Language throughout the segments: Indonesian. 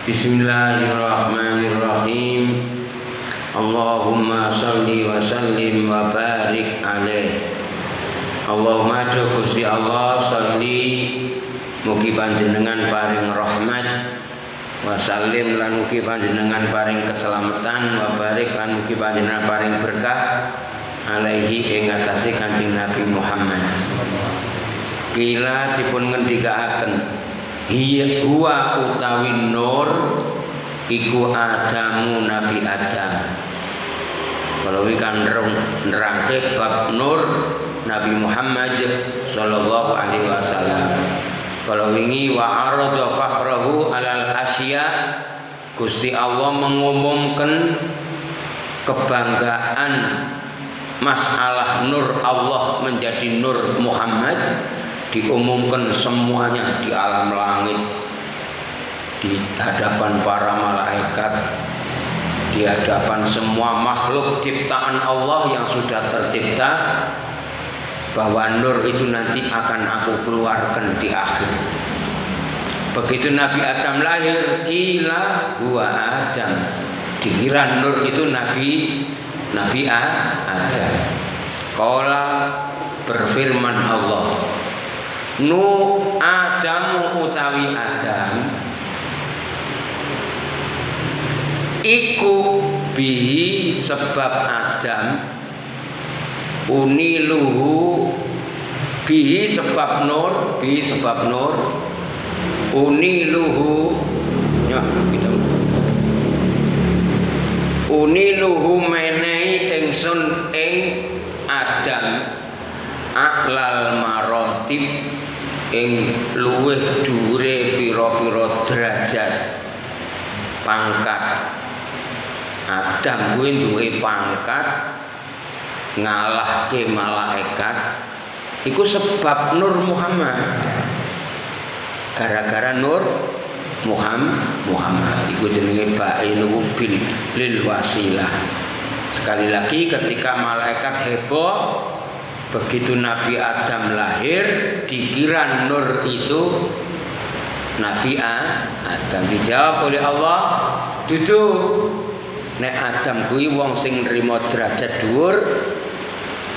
Bismillahirrahmanirrahim. Allahumma sholli wa sallim wa barik alaih. Allahumma Gusti Allah sholli mugi panjenengan paring rahmat wa sallim lan mugi panjenengan paring keselamatan wa barik lan mugi panjenengan paring berkah alaihi ing atase Kanjeng Nabi Muhammad. Kila dipun ngendikaaken huwa utawi nur iku Adamu Nabi Adam. Kalau kan nerangke bab nur Nabi Muhammad sallallahu alaihi wasallam. Kalau wingi wa arada fakhrahu alal asya, Gusti Allah mengumumkan kebanggaan masalah nur Allah menjadi nur Muhammad, diumumkan semuanya di alam langit, di hadapan para malaikat, di hadapan semua makhluk ciptaan Allah yang sudah tercipta, bahwa nur itu nanti akan aku keluarkan di akhir. Begitu Nabi Adam lahir, kila huwa Adam, dikira nur itu Nabi Adam. Qala berfirman Allah, Nu Adamu utawi Adam iku bihi sebab Adam uniluhu bihi sebab nur uniluhu ya kita uniluhu menehi ingsun ing Adam aklal marotib ing luweh dhuwure pira-pira derajat pangkat. Adam kuwi duwe pangkat ngalahke malaikat iku sebab nur Muhammad. Gara-gara nur Muhammad iku jenenge ba'inu bil lil wasilah. Sekali lagi ketika malaikat heboh begitu Nabi Adam lahir, dikira nur itu Nabi Adam. Dijawab oleh Allah, duduk nek Adam kuwi wong sing nrimo derajat dhuwur,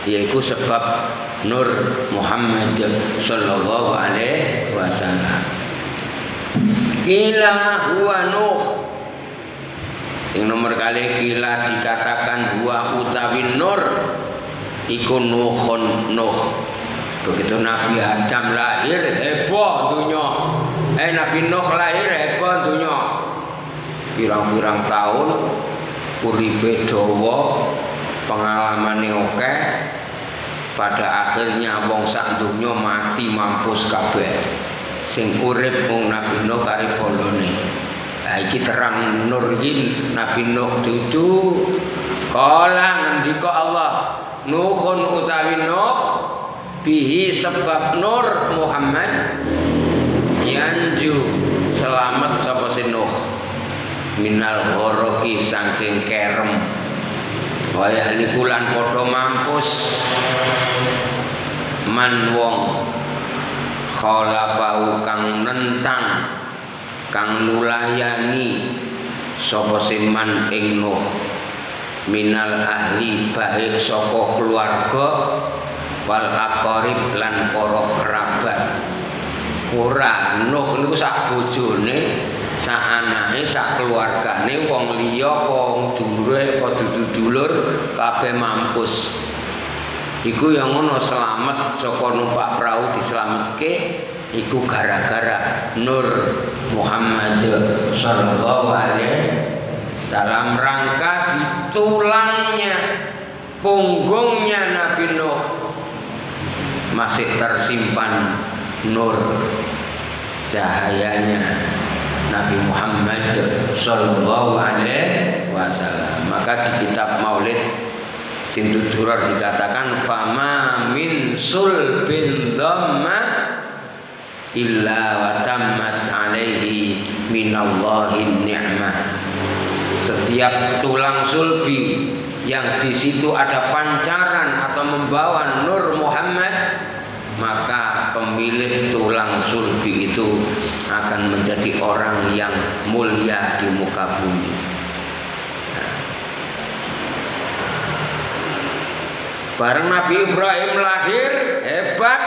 yaiku sebab nur Muhammad sallallahu alaihi wasallam. Kila huwa Nuh, sing nomor kali kila dikatakan huwa utawi nur iku Nuhun Nuh. Begitu Nabi Adam lahir heboh dunya. Nabi Nuh lahir heboh dunya. Pirang-pirang tahun uripe dawa, pengalamane akeh, pada akhirnya wong sak donya mati mampus kabeh. Sing urip mung Nabi Nuh karo bolone. Iki terang nur iki Nabi Nuh dudu. Kala ngendika Allah, Nuhun utawi Nuh bihi sebab nur Muhammad yanju selamat sapa si Nuh minal ghoroki saking kerem waya likulan padha mampus man wong khalafahu kang nentang kang nulayani sapa man ing Nuh minal ahli baik saka keluarga wal aqarib lan para kerabat. Ora Nuh niku sak bojone, sak anake, sak keluargane wong liya wong dulure apa dulur kabeh mampus. Iku yang ngono selamat saka numpak perahu dislametke iku gara-gara nur Muhammad sallallahu alaihi dalam rangka ditulangnya punggungnya Nabi Nuh masih tersimpan nur cahayanya Nabi Muhammad sallallahu alaihi wasallam. Maka di kitab Maulid Sintu Durar dikatakan fama min sulbin dhamma illa wa tammat alaihi minallahi ni'mah. Setiap tulang sulbi yang di situ ada pancaran atau membawa nur Muhammad, maka pemilik tulang sulbi itu akan menjadi orang yang mulia di muka bumi. Bareng Nabi Ibrahim lahir, hebat.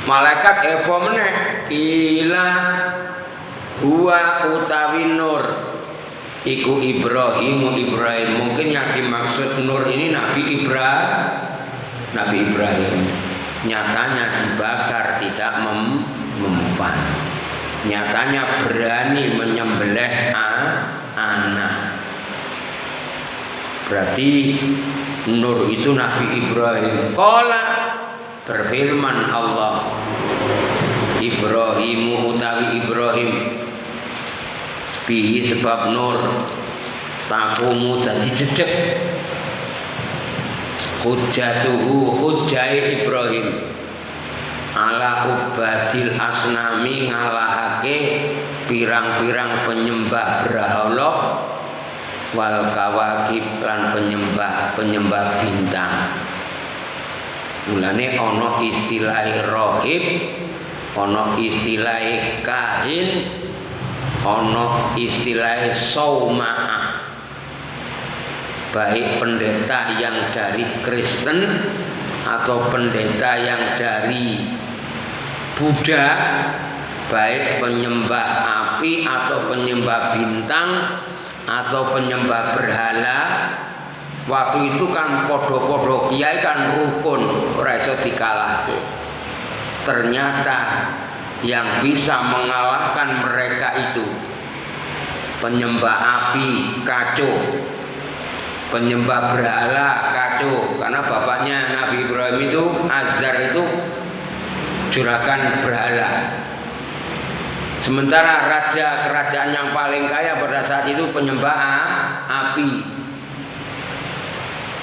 Malaikat heboh meneh, kila huwa utawi Nur iku Ibrahim. Mungkin yang dimaksud Nur ini Nabi Ibrahim. Nyatanya dibakar, tidak mempan. Nyatanya berani menyembelih anak. Berarti Nur itu Nabi Ibrahim. Qala, berfirman Allah, Ibrahimu utawi Ibrahim, bihi sebab Nur, takumu dadi jejeg, hujjatuhu hujjai Ibrahim, ala ubadil asnami ngalahake pirang-pirang penyembah berhala, wal kawakib lan penyembah bintang. Mulane ana istilah rohib, ana istilah kahin, ana istilah saumaah. Baik pendeta yang dari Kristen atau pendeta yang dari Buddha, baik penyembah api atau penyembah bintang atau penyembah berhala. Waktu itu kan podo-podo kiai kan rukun, ora iso dikalahke. Ternyata yang bisa mengalahkan mereka itu penyembah api kacau, penyembah berhala kacau. Karena bapaknya Nabi Ibrahim itu Azar itu juragan berhala. Sementara raja kerajaan yang paling kaya pada saat itu penyembah api.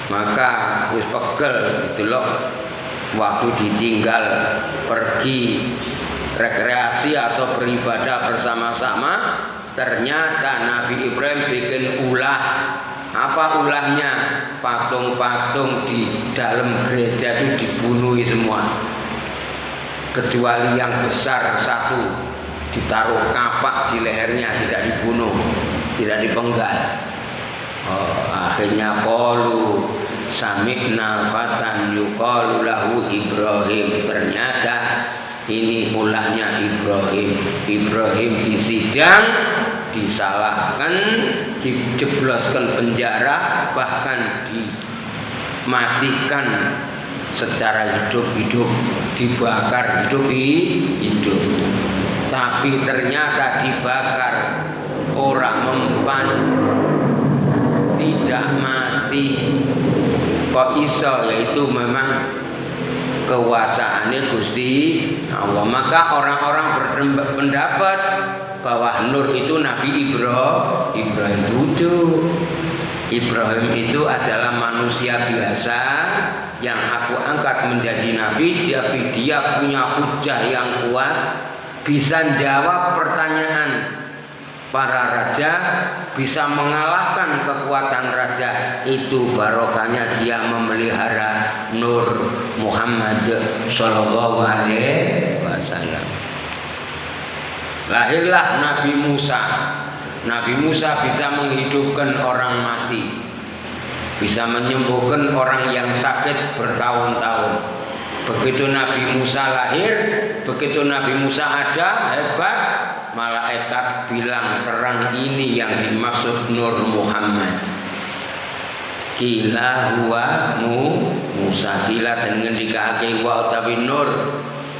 Maka wis pegel gitu loh, waktu ditinggal pergi rekreasi atau beribadah bersama-sama, ternyata Nabi Ibrahim bikin ulah. Apa ulahnya? Patung-patung di dalam gereja itu dibunuh semua, kecuali yang besar satu ditaruh kapak di lehernya, tidak dibunuh, tidak dipenggal. Akhirnya qalu sami'na fatan yuqalu lahu Ibrahim. Ternyata ini ulahnya Ibrahim. Ibrahim disidang, disalahkan, dijebloskan penjara, bahkan dimatikan secara hidup-hidup, dibakar hidup-hidup. Tapi ternyata dibakar orang mempan, tidak mati. Kok iso? Yaitu memang kekuasaannya Gusti Allah. Maka orang-orang berpendapat bahwa Nur itu Nabi Ibrahim. Lucu. Ibrahim itu adalah manusia biasa yang aku angkat menjadi nabi, tapi dia punya hujah yang kuat, bisa jawab pertanyaan para raja, bisa mengalahkan kekuatan raja. Itu barokahnya dia memelihara Nur Muhammad Sallallahu Alaihi Wasallam. Lahirlah Nabi Musa. Nabi Musa bisa menghidupkan orang mati, bisa menyembuhkan orang yang sakit bertahun-tahun. Begitu Nabi Musa lahir, begitu Nabi Musa ada, hebat. Malaikat bilang terang ini yang dimaksud Nur Muhammad. Kila huwa Musa, kila dengan dikake wa utawi Nur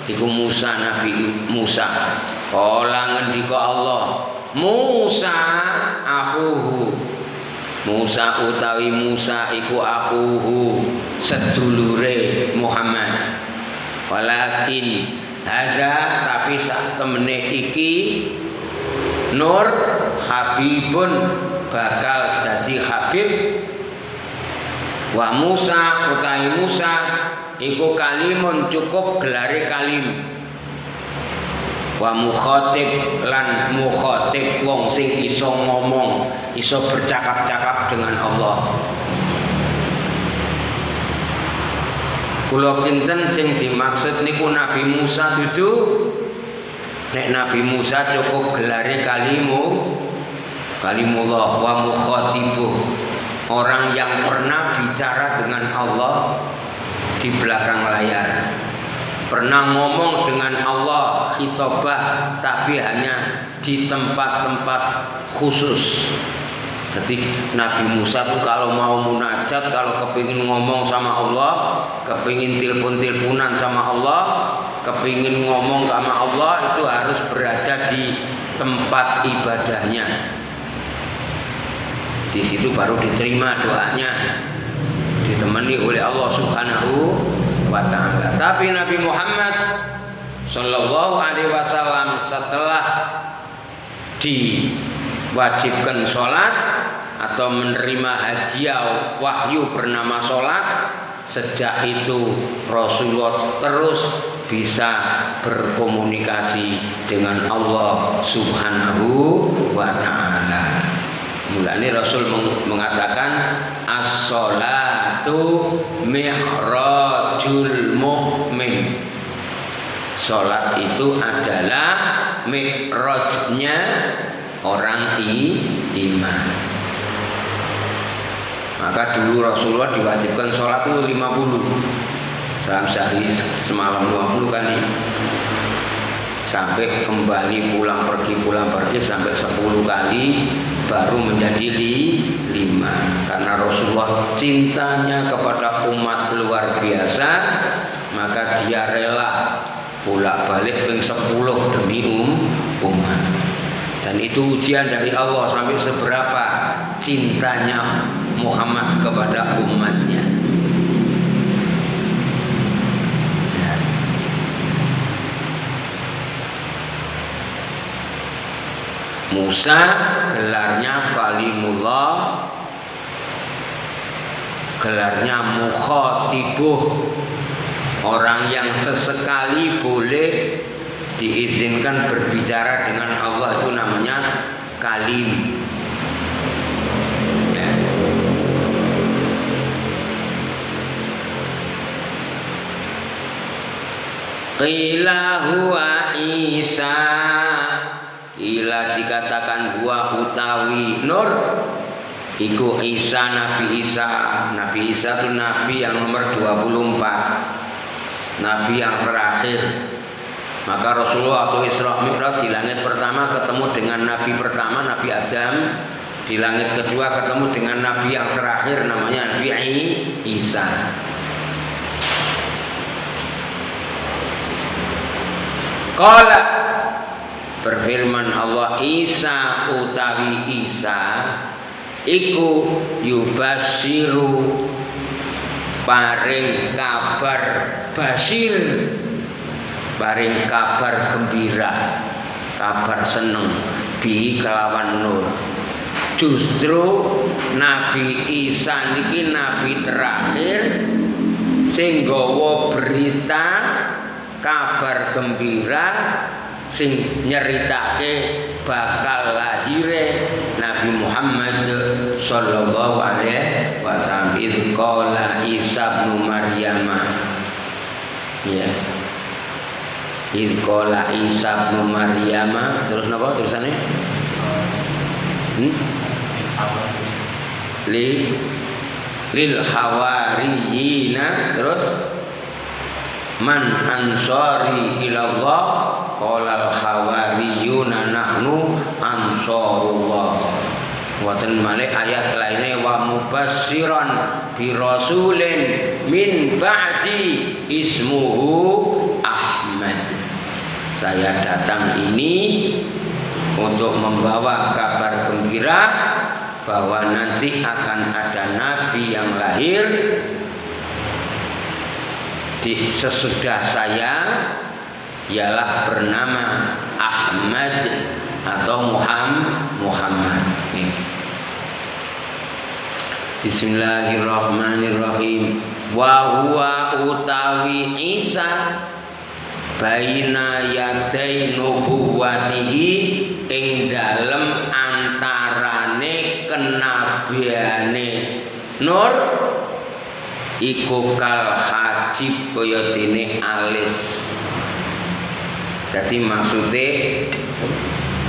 iku Musa, Nabi Musa. Kala ngendika Allah, Musa akhuhu. Musa utawi Musa iku akhuhu, sedulure Muhammad. Walakin hadza, tapi sak temene iki Nur habibun, bakal jadi habib. Wa Musa utawi Musa iku kalimun, cukup gelare kalim. Wa mukhatib lan mukhatib, wong sing iso ngomong, iso bercakap-cakap dengan Allah. Kula kinten sing dimaksud niku Nabi Musa dudu Nek Nabi Musa cukup gelare kalimullah wa mukhatibuh, orang yang pernah bicara dengan Allah di belakang layar, pernah ngomong dengan Allah khitobah, tapi hanya di tempat-tempat khusus. Jadi Nabi Musa tuh kalau mau munajat, kalau kepingin ngomong sama Allah, kepingin telepon-teleponan sama Allah, kepingin ngomong sama Allah, itu harus berada di tempat ibadahnya. Di situ baru diterima doanya, ditemani oleh Allah Subhanahu wa ta'ala. Tapi Nabi Muhammad Sallallahu Alaihi Wasallam setelah diwajibkan sholat atau menerima hadiah wahyu bernama sholat, sejak itu Rasulullah terus bisa berkomunikasi dengan Allah Subhanahu wa ta'ala. Mulanya Rasul mengatakan as-sholatu mi'rajul mu'min. Sholat itu adalah mi'rajnya orang iman. Maka dulu Rasulullah diwajibkan sholat itu 50 dalam sehari, semalam 20 kali, sampai kembali pulang pergi sampai 10 kali, baru menjadi 5. Karena Rasulullah cintanya kepada umat luar biasa, maka dia rela bolak-balik ping 10 demi umat. Dan itu ujian dari Allah sampai seberapa cintanya Muhammad kepada umatnya. Musa gelarnya kalimullah, gelarnya mukhatibuh, orang yang sesekali boleh diizinkan berbicara dengan Allah, itu namanya kalim. Ya. Qila huwa Isa, qila dikatakan huwa utawi Nur, iku Isa, Nabi Isa. Nabi Isa itu Nabi yang nomor 24, Nabi yang terakhir. Maka Rasulullah atau Isra Mi'raj di langit pertama ketemu dengan Nabi pertama, Nabi Adam. Di langit kedua ketemu dengan Nabi yang terakhir, namanya Nabi Isa. Qala, berfirman Allah, Isa utawi Isa iku yubashiru, paring kabar basir, paring kabar gembira, kabar seneng, bi kelawan Nur. Justru Nabi Isa niki nabi terakhir sing gawa berita kabar gembira, sing nyeritake bakal lahire Nabi Muhammad sallallahu alaihi wasallam. Idz qala Isa bin Maryam, ya, idz qala Isa bin Maryam, terus napa terusane? Lil hawariyina, terus man ansari ilallah, qala al hawariyuna nahnu ansarullah. Wonten malih ayat lainnya, wa mubassiran bi rasulin min ba'di ismuhu Ahmad. Saya datang ini untuk membawa kabar gembira bahwa nanti akan ada nabi yang lahir sesudah saya, ialah bernama Ahmad atau Muhammad. Bismillahirrahmanirrahim. Wa huwa utawi Isa baina yadai nubuwatihi, ing dalem antarane kenabiane Nur iku kal hajib kaya dene alis. Jadi maksudnya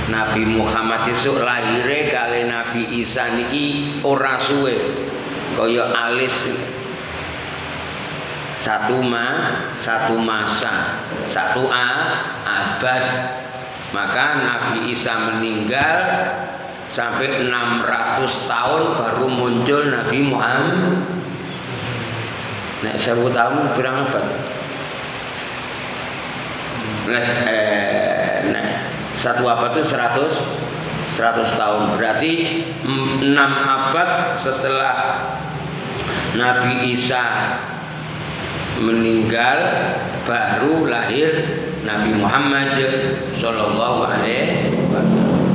Nabi Muhammad itu lahire kali Nabi Isa niki ora suwe kaya alis satu masa, satu abad. Maka Nabi Isa meninggal sampai 600 tahun baru muncul Nabi Muhammad. Nek 1000 tahun berapa abad? Satu abad itu 100 tahun. Berarti 6 abad setelah Nabi Isa meninggal baru lahir Nabi Muhammad Sallallahu Alaihi Wasallam.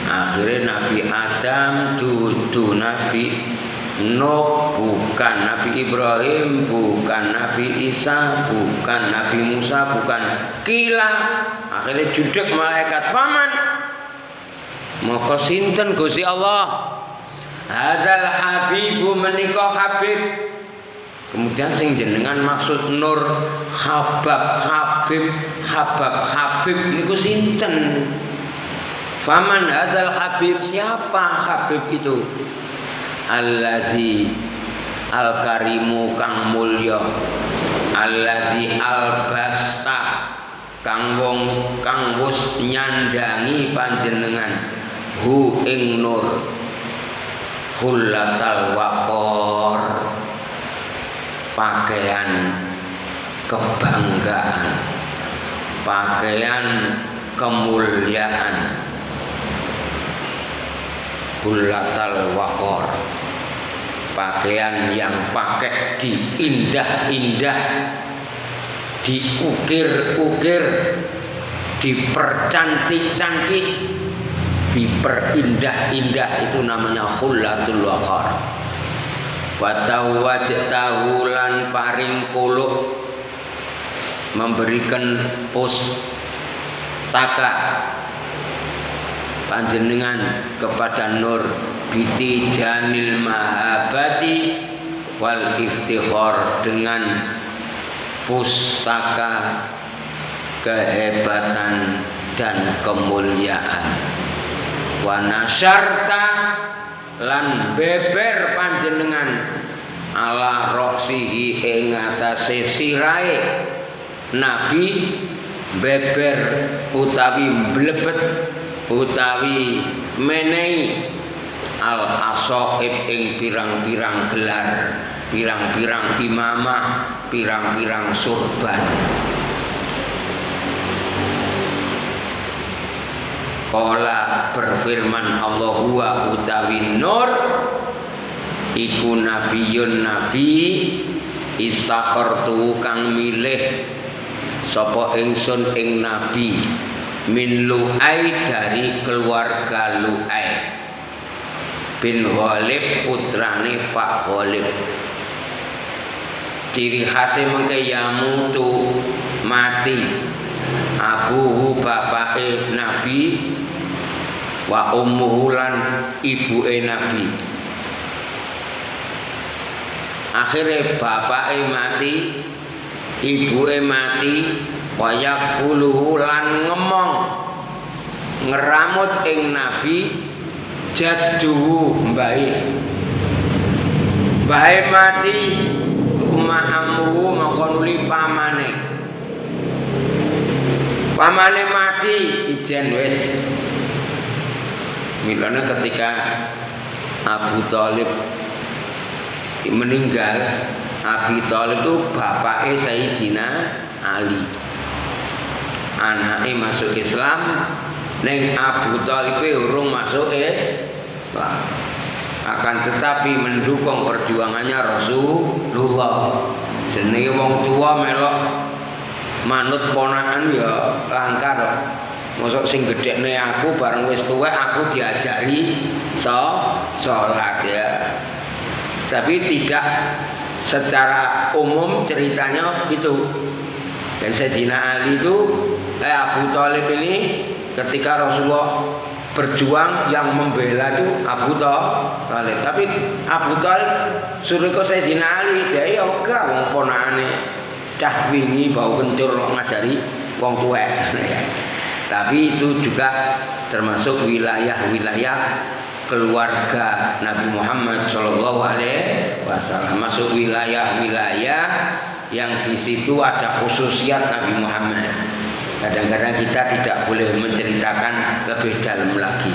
Akhirnya Nabi Adam dudu Nabi Nuh, bukan Nabi Ibrahim, bukan Nabi Isa, bukan Nabi Musa, bukan kila. Akhirnya judek malaikat faman maka sinten Gusti Allah. Hadzal habibu menika habib. Kemudian sing jenengan maksud nur habib niku sinten? Faman hadzal habib, siapa habib itu? Allazi al-karimu kang mulya, allazi albasta kang wus nyandangi panjenengan hu ing nur khullatal waqor, pakaian kebanggaan, pakaian kemuliaan. Khullatal waqor, pakaian yang pakai diindah-indah, diukir-ukir, dipercantik-cantik, diperindah-indah, itu namanya khullatul waqar. Wa tawajtahulan paring kuluk, memberikan pustaka panjenengan kepada nur biti janil mahabati wal iftikhar, dengan pustaka kehebatan dan kemuliaan. Wa nasyarta lan beber panjenengan ala roksihi ing atase sirahe Nabi, beber utawi blebet utawi menehi al asoib ing pirang-pirang gelar, pirang-pirang imamah, pirang-pirang surban. Qala berfirman Allah huwa utawi nur iku nabiyun nabi istakhartu kang milih sapa ingsun ing nabi min Lu'ai dari keluarga Lu'ai bin Ghalib putrane Pak Ghalib. Ciri khasnya mengke yamutu mati abuhu bapake Nabi wa ummuhu lan ibuke Nabi. Akhirnya bapake mati, ibuke mati, wayak fuluhu lan ngemong ngeramut ing Nabi jadduhu mbahe mati suma amuhu ngokonuli pamane mati ijen wis. Milane ketika Abu Thalib meninggal, Abi Thalib itu bapake Sayyidina Ali, anake masuk Islam, neng Abu Thalib urung masuk Islam, akan tetapi mendukung perjuangannya Rasulullah. Jenenge wong tua melok manut ponakan ya langka to. Mosok sing gedhekne aku bareng wis tuwek aku diajari salat ya. Tapi tidak secara umum ceritanya gitu. Dan Sayyidina Ali itu Abu Thalib ini ketika Rasulullah berjuang yang membela itu Abu Thalib. Tapi Abu Thalib suruh ke Sayyidina Ali, dia ya enggak wong ponakane cah wingi bau kencur ngajari wong tuwek. Tapi itu juga termasuk wilayah-wilayah keluarga Nabi Muhammad Shallallahu Alaihi Wasallam, masuk wilayah-wilayah yang di situ ada khususiat Nabi Muhammad. Kadang-kadang kita tidak boleh menceritakan lebih dalam lagi,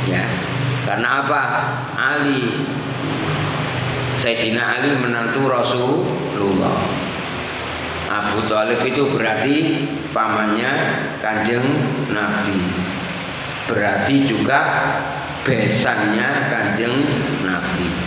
ya. Karena apa? Ali, Sayyidina Ali menantu Rasulullah. Abu Thalib itu berarti pamannya Kanjeng Nabi. Berarti juga besannya Kanjeng Nabi.